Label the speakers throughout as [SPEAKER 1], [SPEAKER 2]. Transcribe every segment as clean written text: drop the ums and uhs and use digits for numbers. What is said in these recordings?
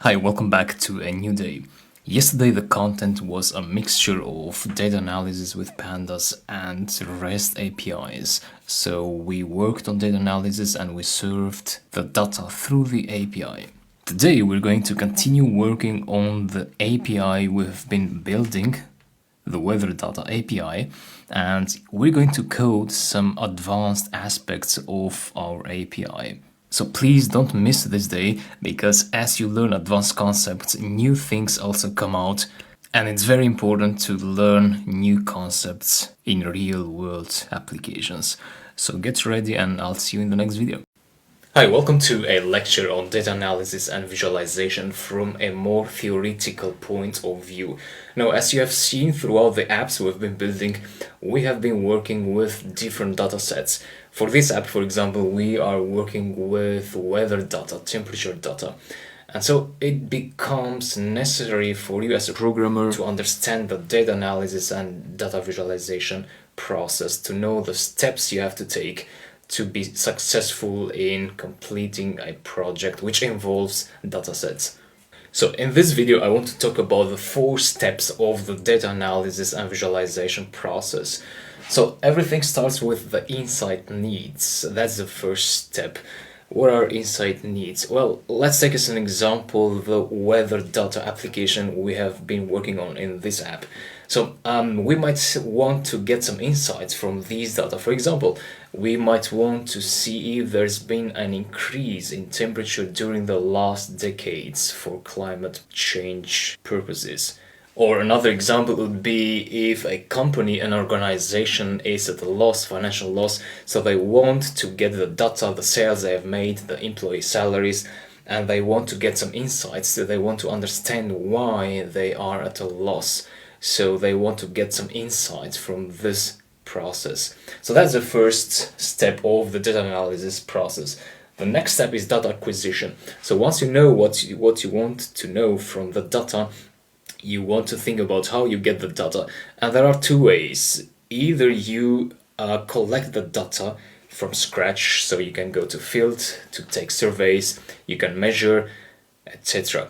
[SPEAKER 1] Hi, welcome back to a new day. Yesterday the content was a mixture of data analysis with pandas and REST APIs. So we worked on data analysis and we served the data through the API. Today we're going to continue working on the API we've been building, the weather data API, and we're going to code some advanced aspects of our API. So please don't miss this day, because as you learn advanced concepts, new things also come out, and it's very important to learn new concepts in real-world applications. So get ready and I'll see you in the next video. Hi, welcome to a lecture on data analysis and visualization from a more theoretical point of view. Now, as you have seen throughout the apps we've been building, we have been working with different data sets. For this app, for example, we are working with weather data, temperature data. And so it becomes necessary for you as a programmer to understand the data analysis and data visualization process, to know the steps you have to take to be successful in completing a project which involves datasets. So in this video I want to talk about the 4 steps of the data analysis and visualization process. So everything starts with the insight needs. That's the first step. What are insight needs? Well, let's take as an example the weather data application we have been working on in this app. So we might want to get some insights from these data. For example, we might want to see if there's been an increase in temperature during the last decades for climate change purposes. Or another example would be if a company, an organization is at a loss, financial loss, so they want to get the data, the sales they have made, the employee salaries, and they want to get some insights. So they want to understand why they are at a loss. So they want to get some insights from this process. So that's the first step of the data analysis process. The next step is data acquisition. So once you know what you want to know from the data, you want to think about how you get the data. And there are 2 ways. Either you collect the data from scratch, so you can go to field to take surveys, you can measure, etc.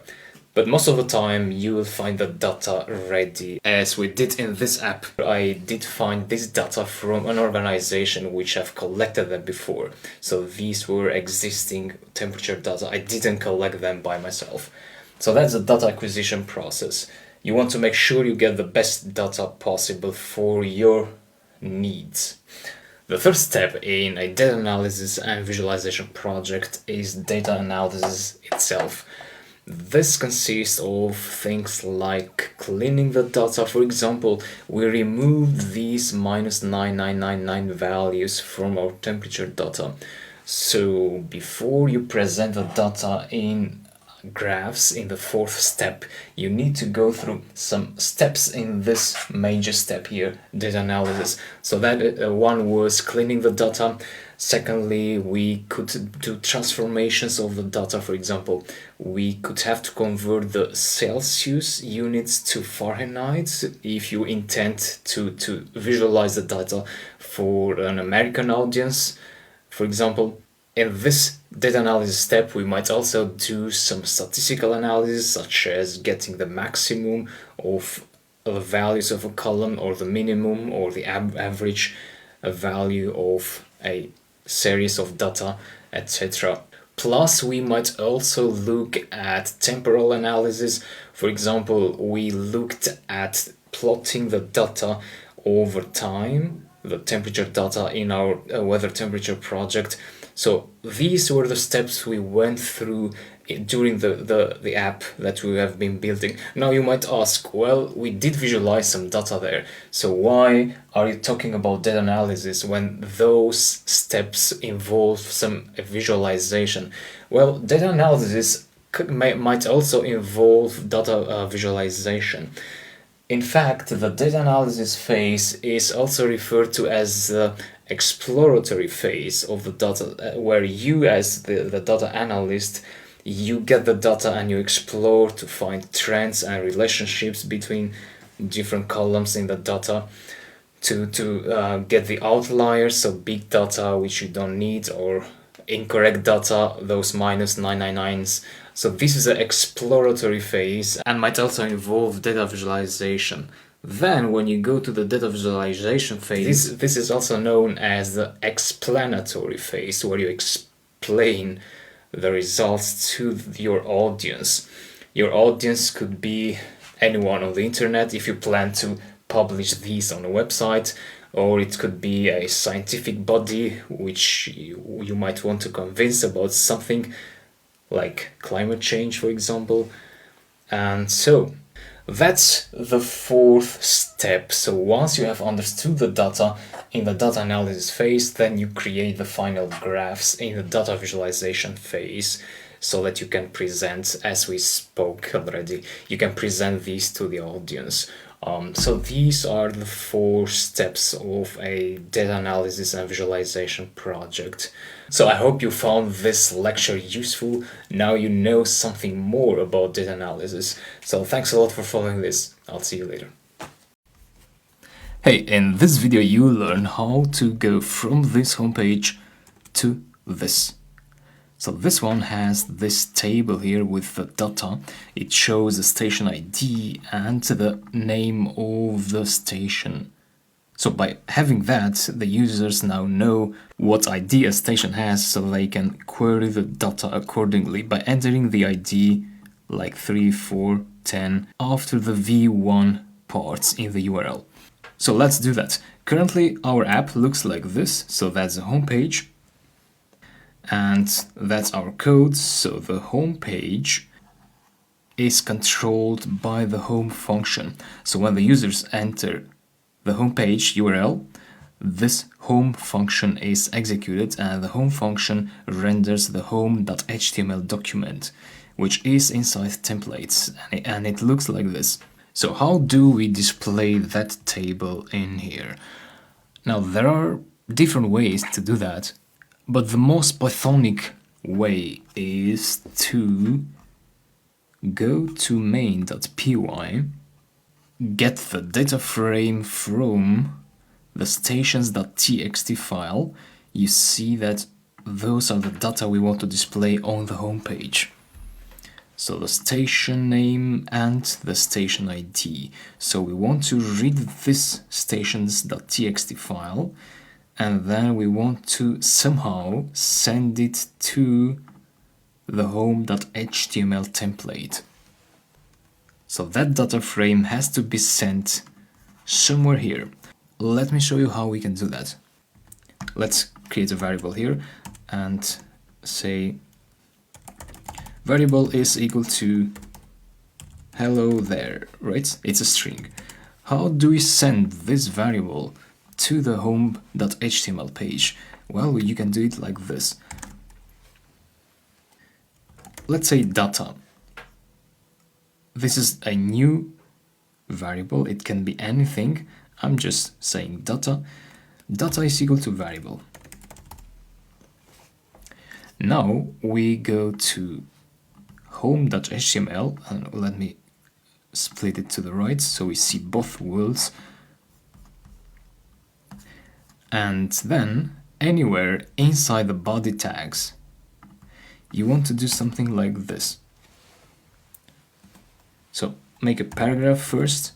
[SPEAKER 1] But most of the time you will find the data ready. As we did in this app, I did find this data from an organization which have collected them before. So these were existing temperature data. I didn't collect them by myself. So that's the data acquisition process. You want to make sure you get the best data possible for your needs. The third step in a data analysis and visualization project is data analysis itself. This consists of things like cleaning the data. For example, we removed these -9999 values from our temperature data. So before you present the data in graphs in the 4th step, you need to go through some steps in this major step here, data analysis. So that one was cleaning the data. Secondly, we could do transformations of the data. For example, we could have to convert the Celsius units to Fahrenheit if you intend to visualize the data for an American audience, for example. In this data analysis step, we might also do some statistical analysis, such as getting the maximum of the values of a column, or the minimum or the average value of a series of data, etc. Plus, we might also look at temporal analysis. For example, we looked at plotting the data over time, the temperature data in our weather temperature project. So these were the steps we went through during the app that we have been building. Now you might ask, well, we did visualize some data there, so why are you talking about data analysis when those steps involve some visualization? Well, data analysis might also involve data visualization. In fact, the data analysis phase is also referred to as the exploratory phase of the data, where you as the data analyst, you get the data and you explore to find trends and relationships between different columns in the data, to get the outliers, so big data which you don't need, or incorrect data, those -999s, So this is an exploratory phase and might also involve data visualization. Then when you go to the data visualization phase, this is also known as the explanatory phase, where you explain the results to your audience. Your audience could be anyone on the internet if you plan to publish these on a website, or it could be a scientific body which you might want to convince about something like climate change, for example. And so that's the fourth step. So once you have understood the data in the data analysis phase, then you create the final graphs in the data visualization phase, so that you can present, as we spoke already, you can present these to the audience. So these are the 4 steps of a data analysis and visualization project. So I hope you found this lecture useful. Now you know something more about data analysis. So thanks a lot for following this. I'll see you later. Hey, in this video you learn how to go from this homepage to this. So this one has this table here with the data. It shows the station ID and the name of the station. So by having that, the users now know what ID a station has, so they can query the data accordingly by entering the ID like 3, 4, 10 after the V1 parts in the URL. So let's do that. Currently our app looks like this, so that's the home page. And that's our code, so the home page is controlled by the home function. So when the users enter the home page URL, this home function is executed and the home function renders the home.html document, which is inside templates, and it looks like this. So how do we display that table in here? Now there are different ways to do that. But the most Pythonic way is to go to main.py, get the data frame from the stations.txt file. You see that those are the data we want to display on the home page. So the station name and the station ID. So we want to read this stations.txt file, and then we want to somehow send it to the home.html template. So that data frame has to be sent somewhere here. Let me show you how we can do that. Let's create a variable here and say variable is equal to hello there, right? It's a string. How do we send this variable to the home.html page? Well, you can do it like this. Let's say data. This is a new variable. It can be anything. I'm just saying data. Data is equal to variable. Now we go to home.html and let me split it to the right so we see both worlds. And then anywhere inside the body tags, you want to do something like this. So make a paragraph first,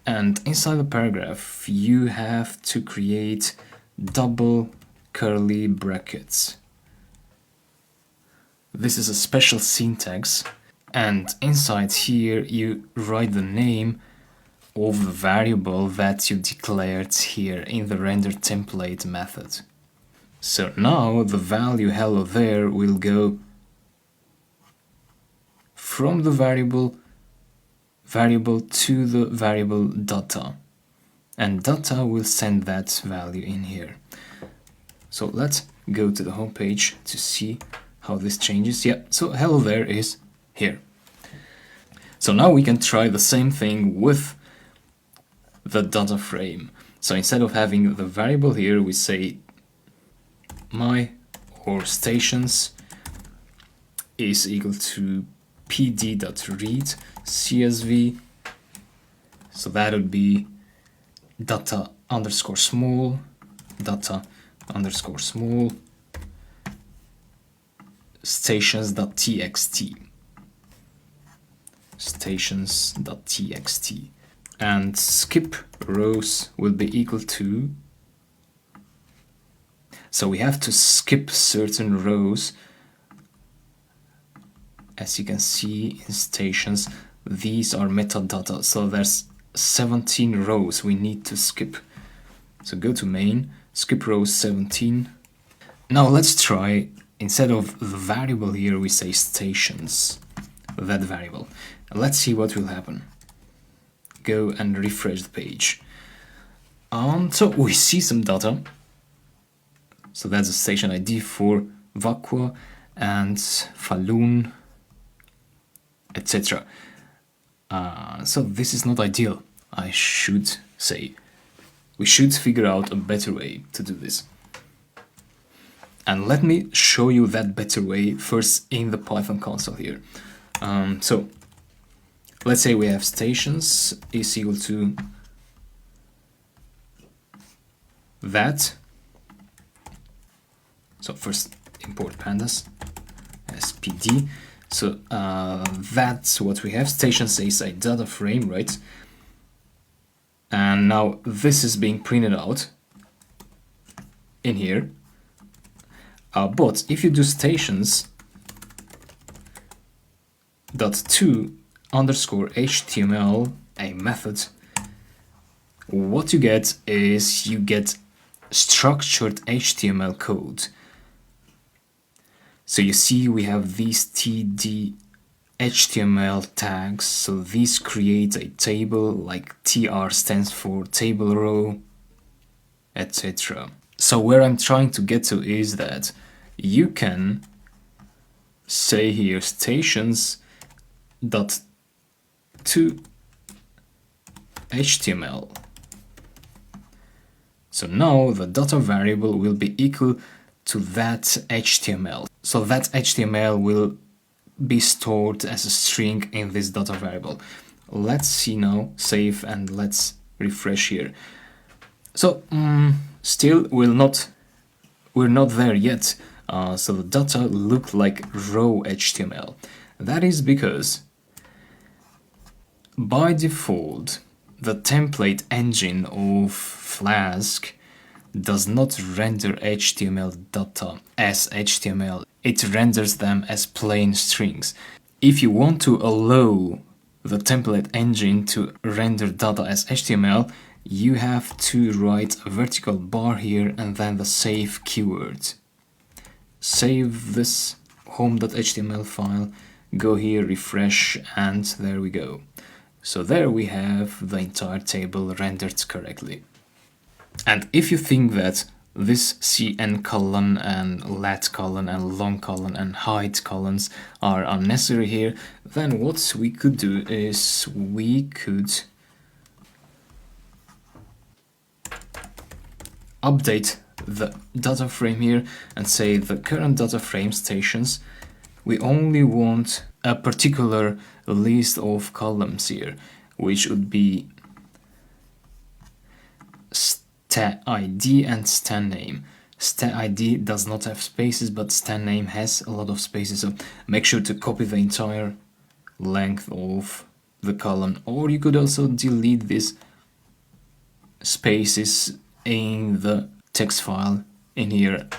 [SPEAKER 1] and inside the paragraph you have to create double curly brackets. This is a special syntax, and inside here you write the name of the variable that you declared here in the render template method. So now the value hello there will go from the variable to the variable data, and data will send that value in here. So let's go to the home page to see how this changes. Yeah, so hello there is here. So now we can try the same thing with the data frame. So instead of having the variable here, we say my or stations is equal to pd.read csv. So that would be data underscore small stations.txt. stations.txt. And skip rows will be equal to, so we have to skip certain rows. As you can see in stations, these are metadata, so there's 17 rows we need to skip. So go to main, skip rows 17. Now let's try, instead of the variable here, we say stations, that variable. Let's see what will happen. Go and refresh the page. So we see some data. So that's the station ID for Vakwa and Falun, etc. So this is not ideal, I should say. We should figure out a better way to do this. And let me show you that better way first in the Python console here. So let's say we have stations is equal to that. So first import pandas as pd. So that's what we have. Stations is a data frame, right? And now this is being printed out in here. But if you do stations .to underscore HTML, a method, what you get is you get structured HTML code. So you see we have these TD HTML tags, so these create a table, like TR stands for table row, etc. So where I'm trying to get to is that you can say here stations.to HTML. So now the data variable will be equal to that HTML. So that HTML will be stored as a string in this data variable. Let's see now, save, and let's refresh here. So still we're not there yet. So the data look like raw HTML. That is because by default the template engine of Flask does not render HTML data as HTML. It renders them as plain strings. If you want to allow the template engine to render data as HTML, you have to write a vertical bar here and then the save keyword. Save this home.html file, go here, refresh, and there we go. So there we have the entire table rendered correctly. And if you think that this cn colon and lat colon and long colon and height columns are unnecessary here, then what we could do is we could update the data frame here and say the current data frame stations, we only want a particular list of columns here, which would be stat ID and stan name. Stat ID does not have spaces, but stan name has a lot of spaces, so make sure to copy the entire length of the column, or you could also delete these spaces in the text file in here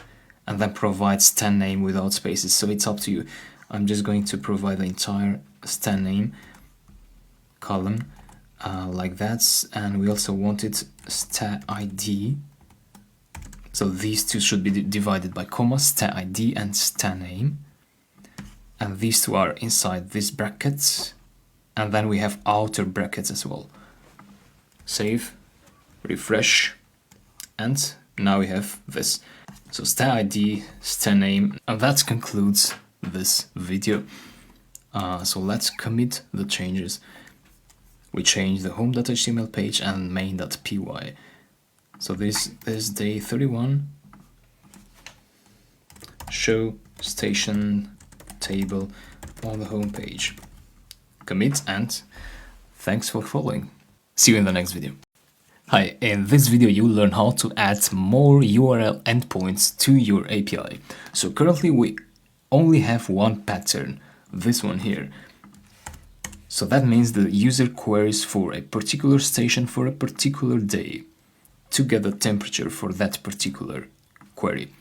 [SPEAKER 1] and then provide stan name without spaces, so it's up to you. I'm just going to provide the entire stan name column like that, and we also wanted stat ID, so these two should be divided by comma, stat ID and stan name, and these two are inside these brackets, and then we have outer brackets as well. Save, refresh, and now we have this. So stat ID, stan name, and that concludes this video. So let's commit the changes. We change the home.html page and main.py. So this is day 31. Show station table on the home page. Commit, and thanks for following. See you in the next video. Hi, in this video you'll learn how to add more URL endpoints to your API. So currently we only have one pattern, this one here. So that means the user queries for a particular station for a particular day to get the temperature for that particular query.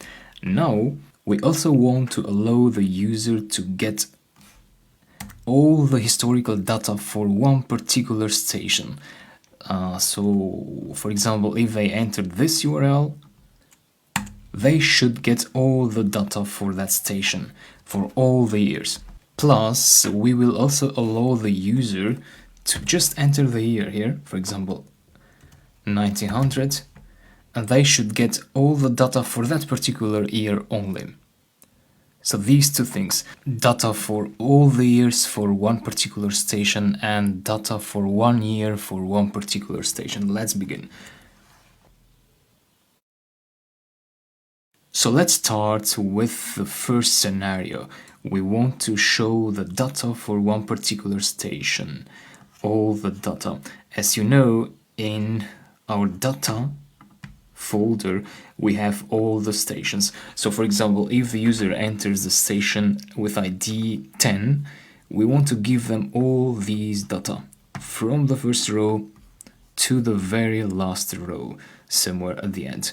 [SPEAKER 1] Now, we also want to allow the user to get all the historical data for one particular station. So, for example, if they entered this URL, they should get all the data for that station for all the years. Plus, we will also allow the user to just enter the year here, for example, 1900, and they should get all the data for that particular year only. So these two things, data for all the years for one particular station and data for 1 year for one particular station. Let's begin. So let's start with the first scenario. We want to show the data for one particular station, all the data. As you know, in our data folder, we have all the stations. So for example, if the user enters the station with ID 10, we want to give them all these data from the first row to the very last row, somewhere at the end.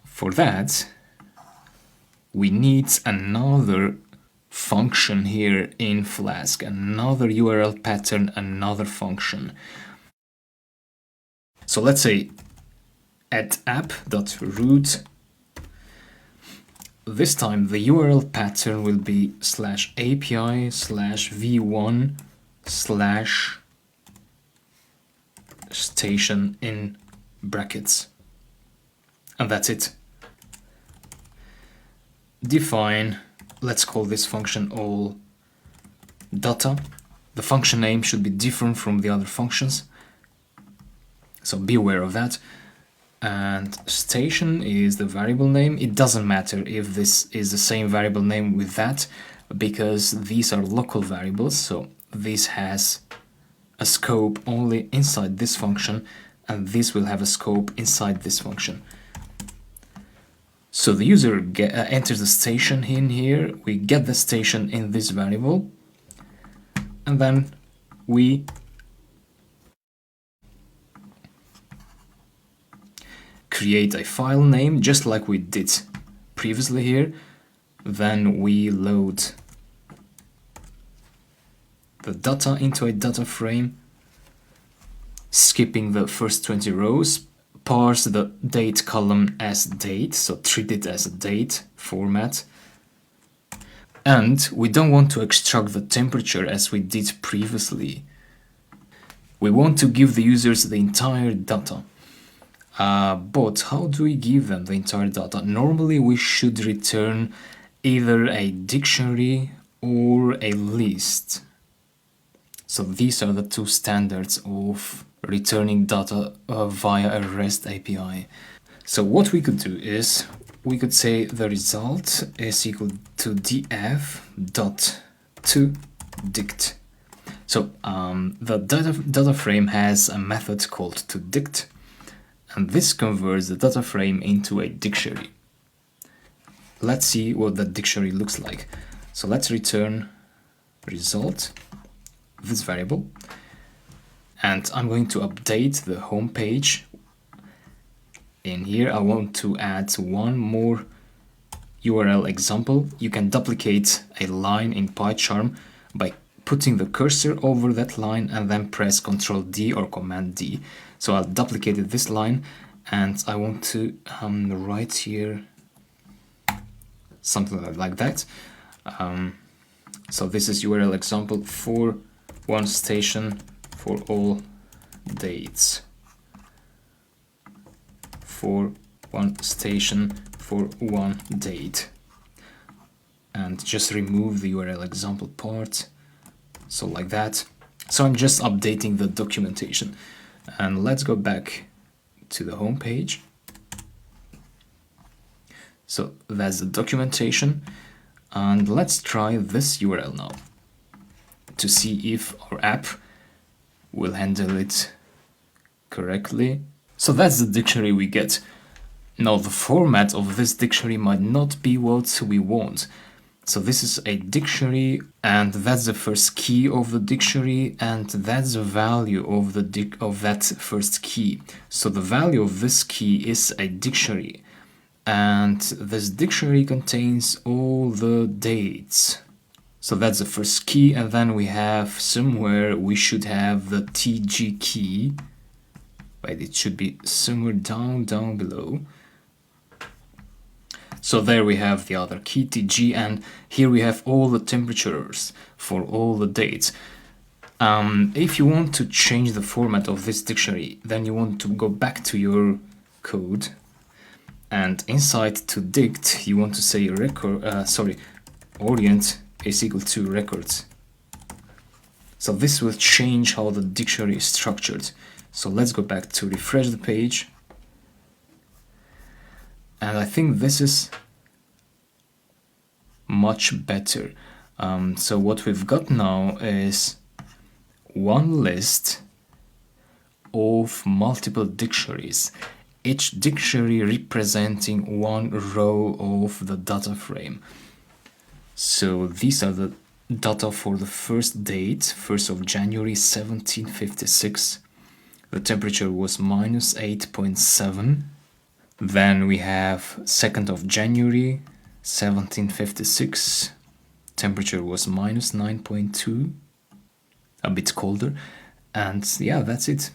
[SPEAKER 1] For that, we need another function here in Flask, another URL pattern, another function. So let's say at app.root, this time the URL pattern will be /API/v1/station in brackets. And that's it. Define, let's call this function all data. The function name should be different from the other functions, so be aware of that. And station is the variable name. It doesn't matter if this is the same variable name with that, because these are local variables, so this has a scope only inside this function, and this will have a scope inside this function. So the user enters the station in here, we get the station in this variable, and then we create a file name just like we did previously here. Then we load the data into a data frame, skipping the first 20 rows, parse the date column as date, so treat it as a date format. And we don't want to extract the temperature as we did previously. We want to give the users the entire data. But how do we give them the entire data? Normally we should return either a dictionary or a list. So these are the two standards of returning data via a REST API. So what we could do is, we could say the result is equal to df.toDict. So the data frame has a method called toDict, and this converts the data frame into a dictionary. Let's see what the dictionary looks like. So let's return result, this variable, and I'm going to update the home page. In here I want to add one more URL example. You can duplicate a line in PyCharm by putting the cursor over that line and then press Ctrl D or Command D. So I'll duplicate this line, and I want to write here something like that. So this is URL example for one station for all dates. For one station for one date. And just remove the URL example part. So like that. So I'm just updating the documentation. And let's go back to the home page. So that's the documentation. And let's try this URL now to see if our app will handle it correctly. So that's the dictionary we get. Now the format of this dictionary might not be what we want. So this is a dictionary, and that's the first key of the dictionary, and that's the value of that first key. So the value of this key is a dictionary, and this dictionary contains all the dates. So that's the first key, and then we have somewhere we should have the TG key. Wait, it should be somewhere down below. So there we have the other key, TG, and here we have all the temperatures for all the dates. If you want to change the format of this dictionary, then you want to go back to your code, and inside to dict, you want to say orient is equal to records. So this will change how the dictionary is structured. So let's go back to refresh the page. And I think this is much better. So what we've got now is one list of multiple dictionaries, each dictionary representing one row of the data frame. So these are the data for the first date, 1st of January 1756. The temperature was minus 8.7. Then we have 2nd of January 1756. Temperature was minus 9.2. A bit colder. And yeah, that's it.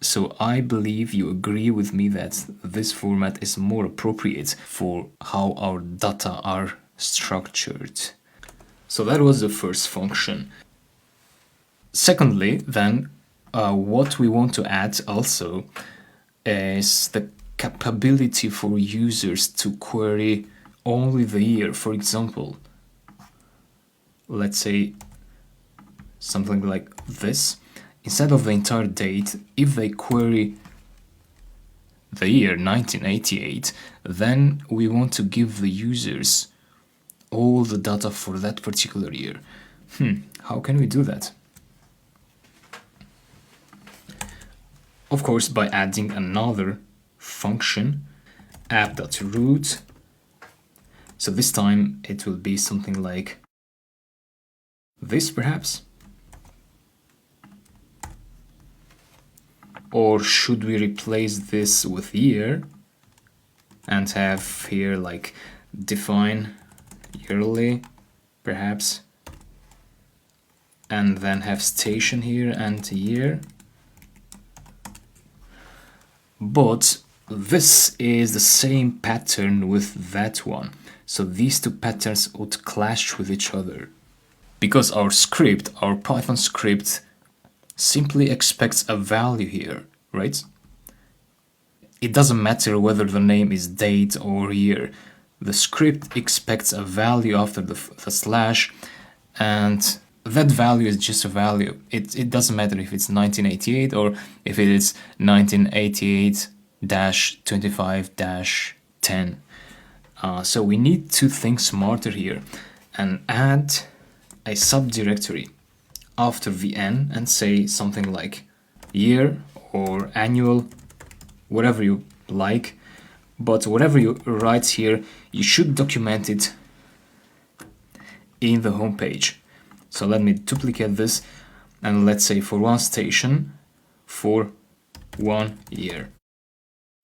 [SPEAKER 1] So I believe you agree with me that this format is more appropriate for how our data are structured. So that was the first function. Secondly, then, what we want to add also is the capability for users to query only the year. For example, let's say something like this. Instead of the entire date, if they query the year 1988, then we want to give the users all the data for that particular year. How can we do that? Of course, by adding another function, app.root. So this time it will be something like this, perhaps. Or should we replace this with year and have here like define yearly, perhaps, and then have station here and year? But this is the same pattern with that one. So these two patterns would clash with each other. Because our script, our Python script, simply expects a value here, right? It doesn't matter whether the name is date or year. The script expects a value after the slash, and that value is just a value. It doesn't matter if it's 1988 or if it is 1988-25-10. So we need to think smarter here and add a subdirectory after vn and say something like year or annual, whatever you like. But whatever you write here, you should document it in the home page. So let me duplicate this, and let's say for one station, for 1 year.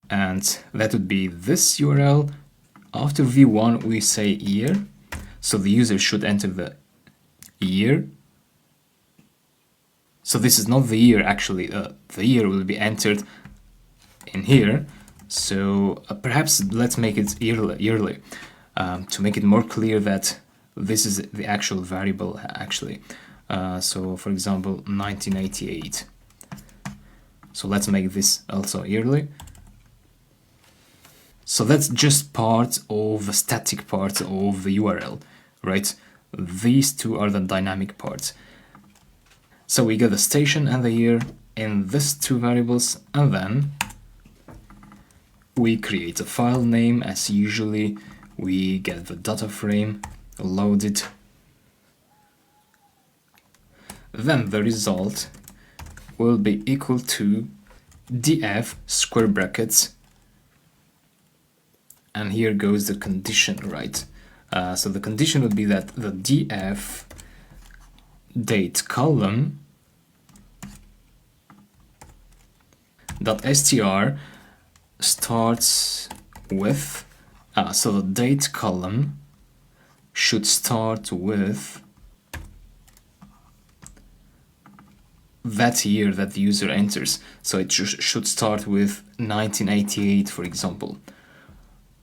[SPEAKER 1] And that would be this URL. After v1 we say year, so the user should enter the year. So this is not the year actually, the year will be entered in here. So perhaps let's make it yearly to make it more clear that this is the actual variable actually. So for example 1988. So let's make this also yearly. So that's just part of the static part of the URL, right? These two are the dynamic parts. So we get the station and the year in these two variables, and then we create a file name as usually. We get the data frame loaded. Then the result will be equal to df square brackets And here goes the condition, right? So the condition would be that the df date column dot str starts with, so the date column should start with that year that the user enters. So it should start with 1988, for example.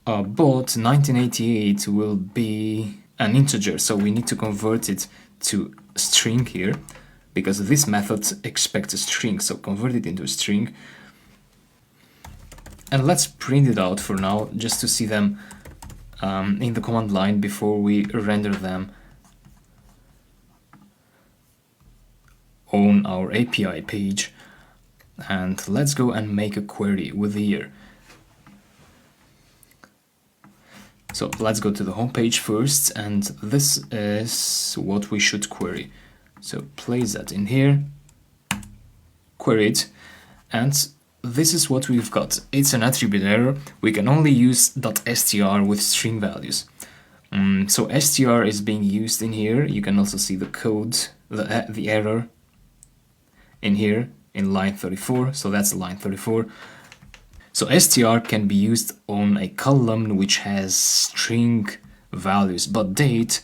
[SPEAKER 1] But 1988 will be an integer, so we need to convert it to string here, because this method expects a string, so convert it into a string. And let's print it out for now, just to see them in the command line before we render them on our API page. And let's go and make a query with the year. So let's go to the home page first, and this is what we should query. So place that in here, query it, and this is what we've got. It's an attribute error. We can only use .str with string values. So str is being used in here. You can also see the code, the error in here in line 34. So that's line 34. So str can be used on a column which has string values, but date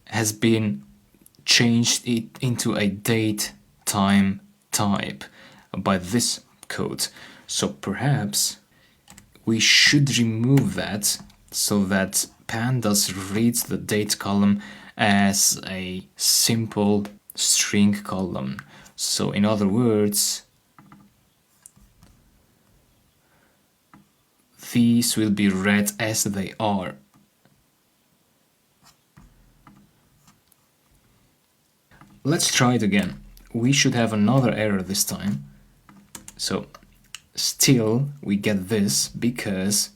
[SPEAKER 1] has been changed into a date time type by this code. So perhaps we should remove that so that pandas reads the date column as a simple string column. So in other words, these will be read as they are. Let's try it again. We should have another error this time. So still we get this because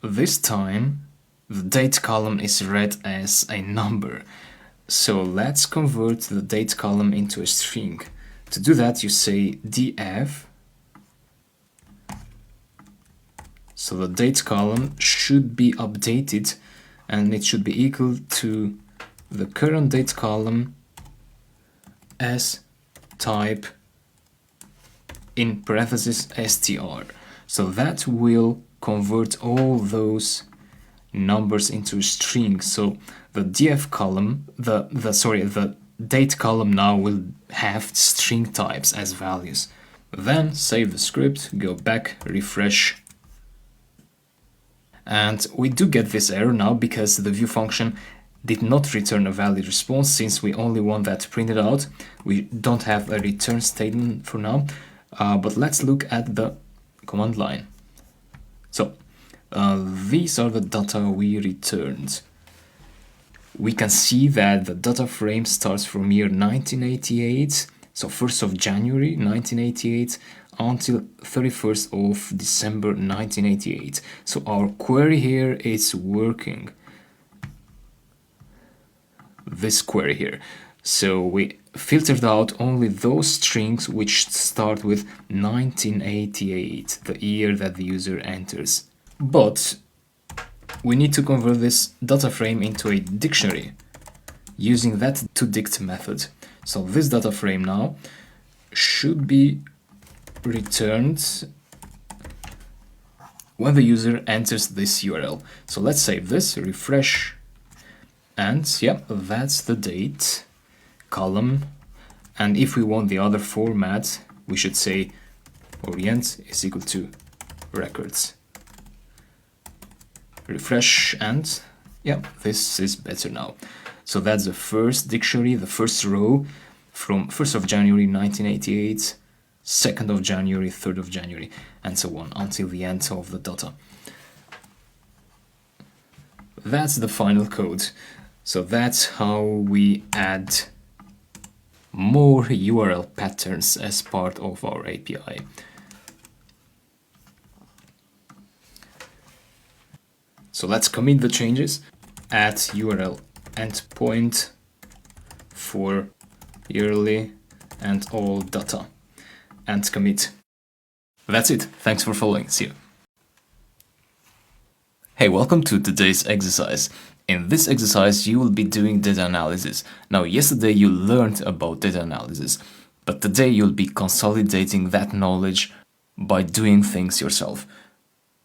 [SPEAKER 1] this time the date column is read as a number. So let's convert the date column into a string. To do that, you say df. So the date column should be updated, and it should be equal to the current date column as type in parentheses str. So that will convert all those numbers into a string. So the df column, the date column now will have string types as values. Then save the script, go back, refresh. And we do get this error now because the view function did not return a valid response, since we only want that printed out. We don't have a return statement for now, but let's look at the command line. So these are the data we returned. We can see that the data frame starts from year 1988, so 1st of January 1988 until 31st of December 1988. So our query here is working. This query here. So we filtered out only those strings which start with 1988, the year that the user enters. But we need to convert this data frame into a dictionary using that toDict method. So this data frame now should be returned when the user enters this URL. So let's save this, refresh, and yeah, that's the date column. And if we want the other format, we should say orient is equal to records. Refresh, and yeah, this is better now. So that's the first dictionary, the first row from 1st of January 1988, 2nd of January, 3rd of January, and so on until the end of the data. That's the final code. So that's how we add more URL patterns as part of our API. So let's commit the changes. Add URL endpoint for yearly and all data, and commit. That's it. Thanks for following. See you. Hey, welcome to today's exercise. In this exercise, you will be doing data analysis. Now, yesterday you learned about data analysis, but today you'll be consolidating that knowledge by doing things yourself.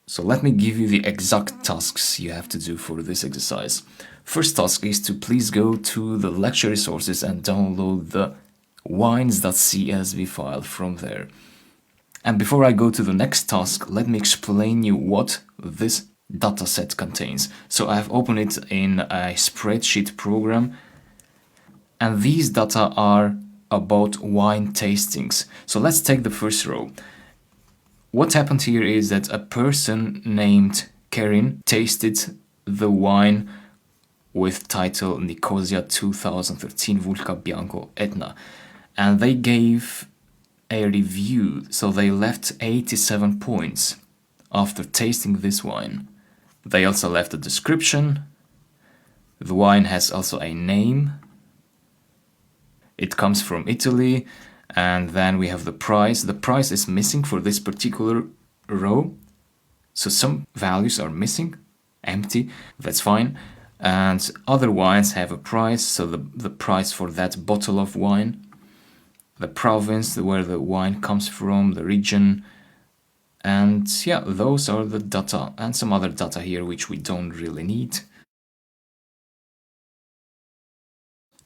[SPEAKER 1] So let me give you the exact tasks you have to do for this exercise. First task is to please go to the lecture resources and download the wines.csv file from there. And before I go to the next task, let me explain you what this dataset contains. So I've opened it in a spreadsheet program, and these data are about wine tastings. So let's take the first row. What happened here is that a person named Karin tasted the wine with title Nicosia 2013 Vulca Bianco Etna, and they gave a review, so they left 87 points after tasting this wine. They also left a description. The wine has also a name. It comes from Italy, and then we have the price. The price is missing for this particular row, so some values are missing, empty, that's fine. And other wines have a price, so the price for that bottle of wine, the province where the wine comes from, the region, and yeah, those are the data, and some other data here which we don't really need.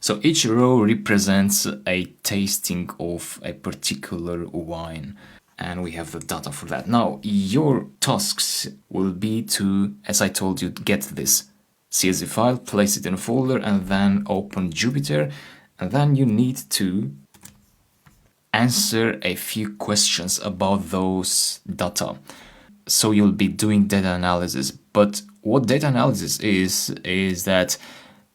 [SPEAKER 1] So each row represents a tasting of a particular wine, and we have the data for that. Now, your tasks will be to, as I told you, get this CSV file, place it in a folder, and then open Jupyter, and then you need to answer a few questions about those data. So you'll be doing data analysis, but what data analysis is that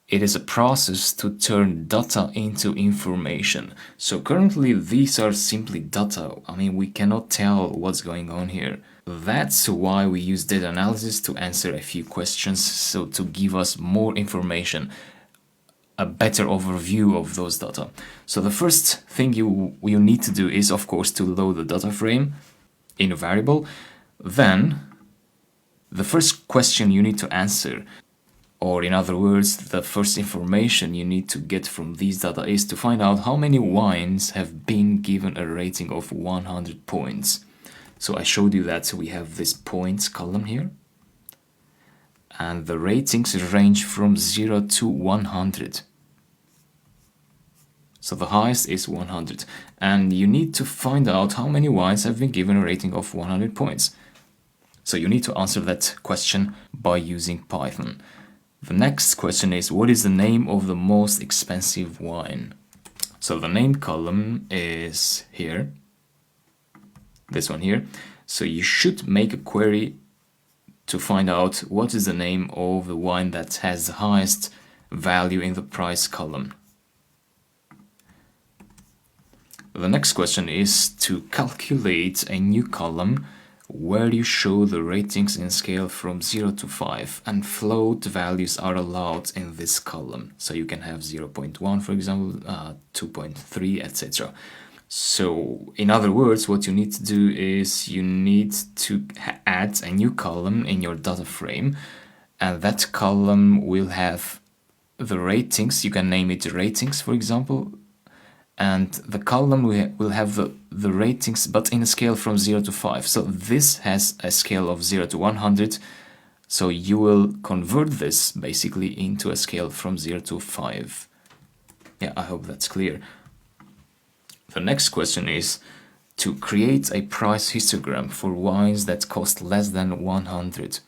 [SPEAKER 1] it is a process to turn data into information. So currently these are simply data. I mean, we cannot tell what's going on here. That's why we use data analysis to answer a few questions, so to give us more information, a better overview of those data. So the first thing you need to do is, of course, to load the data frame in a variable. Then the first question you need to answer, or in other words, the first information you need to get from these data, is to find out how many wines have been given a rating of 100 points. So I showed you that we have this points column here, and the ratings range from 0 to 100. So the highest is 100, and you need to find out how many wines have been given a rating of 100 points. So you need to answer that question by using Python. The next question is, what is the name of the most expensive wine? So the name column is here, this one here. So you should make a query to find out what is the name of the wine that has the highest value in the price column. The next question is to calculate a new column where you show the ratings in scale from 0 to 5, and float values are allowed in this column. So you can have 0.1, for example, 2.3, etc. So in other words, what you need to do is you need to add a new column in your data frame, and that column will have the ratings. You can name it ratings, for example, and the column will have the ratings, but in a scale from 0 to 5. So this has a scale of 0 to 100, so you will convert this basically into a scale from 0 to 5. Yeah, I hope that's clear. The next question is to create a price histogram for wines that cost less than 100.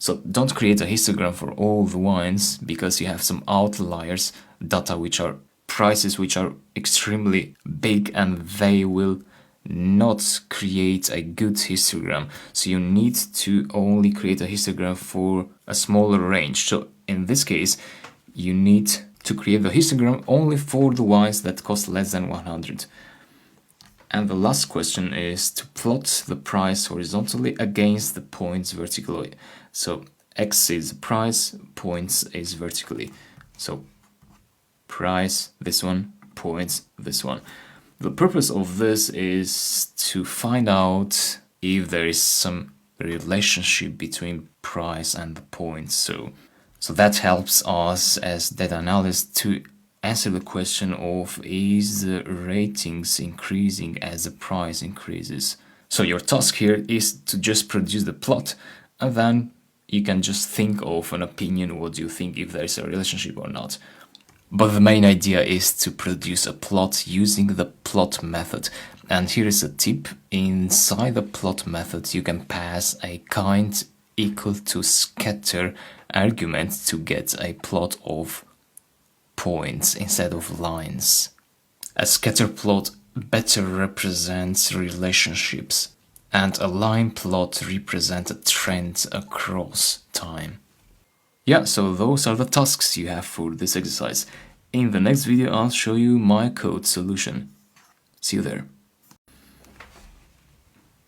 [SPEAKER 1] So don't create a histogram for all the wines, because you have some outliers, data which are prices which are extremely big, and they will not create a good histogram. So you need to only create a histogram for a smaller range. So in this case, you need to create the histogram only for the wines that cost less than 100. And the last question is to plot the price horizontally against the points vertically. So X is price, points is vertically. So price, this one, points, this one. The purpose of this is to find out if there is some relationship between price and the points. So that helps us as data analysts to answer the question of, is the ratings increasing as the price increases? So your task here is to just produce the plot, and then you can just think of an opinion. What do you think, if there is a relationship or not? But the main idea is to produce a plot using the plot method. And here is a tip. Inside the plot method, you can pass a kind equal to scatter argument to get a plot of points instead of lines. A scatter plot better represents relationships, and a line plot represents a trend across time. Yeah, so those are the tasks you have for this exercise. In the next video, I'll show you my code solution. See you there.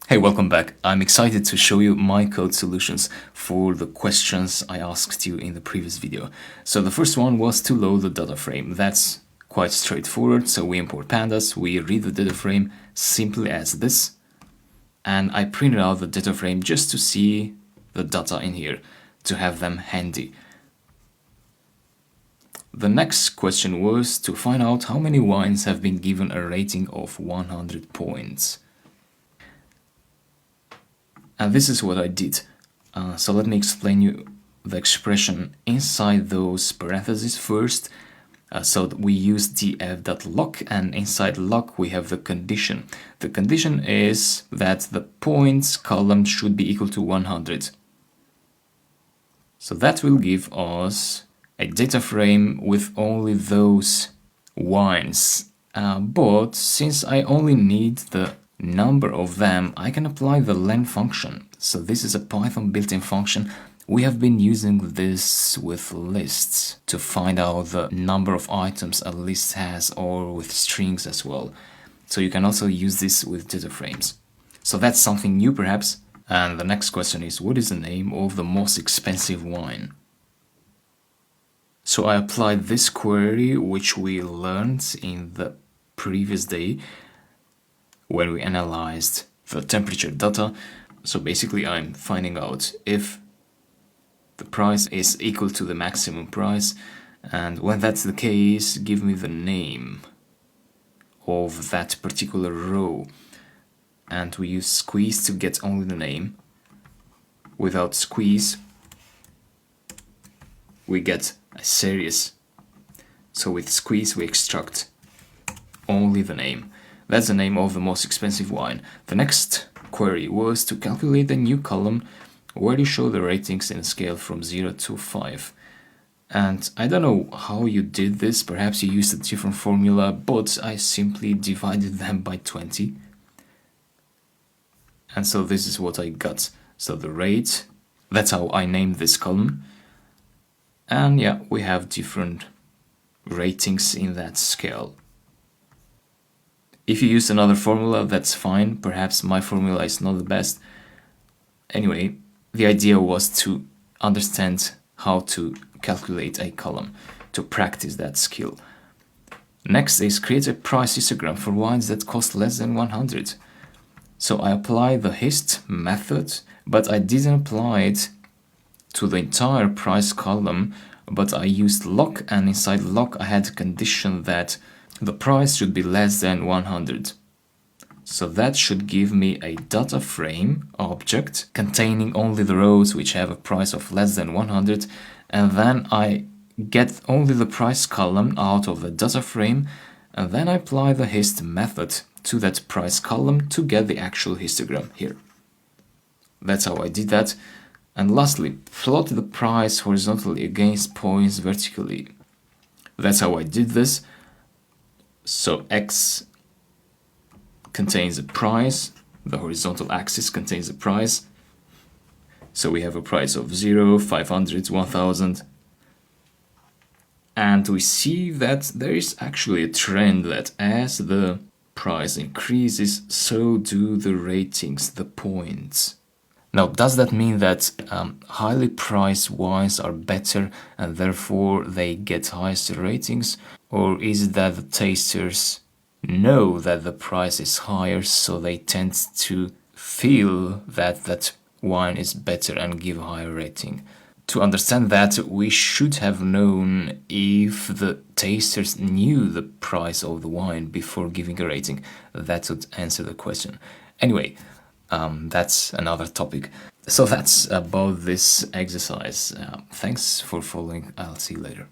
[SPEAKER 1] Hey, welcome back. I'm excited to show you my code solutions for the questions I asked you in the previous video. So the first one was to load the data frame. That's quite straightforward. So we import pandas, we read the data frame simply as this, and I printed out the data frame just to see the data in here, to have them handy. The next question was to find out how many wines have been given a rating of 100 points. And this is what I did. So let me explain you the expression inside those parentheses first. So we use df.lock, and inside lock we have the condition. The condition is that the points column should be equal to 100. So that will give us a data frame with only those wines. But since I only need the number of them, I can apply the len function. So this is a Python built-in function. We have been using this with lists to find out the number of items a list has, or with strings as well. So you can also use this with data frames. So that's something new perhaps. And the next question is, what is the name of the most expensive wine? So I applied this query which we learned in the previous day when we analyzed the temperature data. So basically I'm finding out if the price is equal to the maximum price, and when that's the case, give me the name of that particular row. And we use squeeze to get only the name. Without squeeze, we get a series. So with squeeze we extract only the name. That's the name of the most expensive wine. The next query was to calculate a new column where you show the ratings in a scale from 0 to 5. And I don't know how you did this, perhaps you used a different formula, but I simply divided them by 20. And so this is what I got. So the rate, that's how I named this column. And yeah, we have different ratings in that scale. If you use another formula, that's fine. Perhaps my formula is not the best. Anyway, the idea was to understand how to calculate a column, to practice that skill. Next is create a price histogram for wines that cost less than 100. So I apply the hist method, but I didn't apply it to the entire price column, but I used lock, and inside lock I had a condition that the price should be less than 100. So that should give me a data frame object containing only the rows which have a price of less than 100, and then I get only the price column out of the data frame, and then I apply the hist method to that price column to get the actual histogram here. That's how I did that. And lastly, plot the price horizontally against points vertically. That's how I did this. So X contains a price, the horizontal axis contains a price. So we have a price of 0, 500, 1000. And we see that there is actually a trend that as the price increases, so do the ratings, the points. Now, does that mean that highly priced wines are better and therefore they get highest ratings? Or is it that the tasters know that the price is higher, so they tend to feel that that wine is better and give a higher rating. To understand that, we should have known if the tasters knew the price of the wine before giving a rating. That would answer the question. Anyway, that's another topic. So that's about this exercise. Thanks for following. I'll see you later.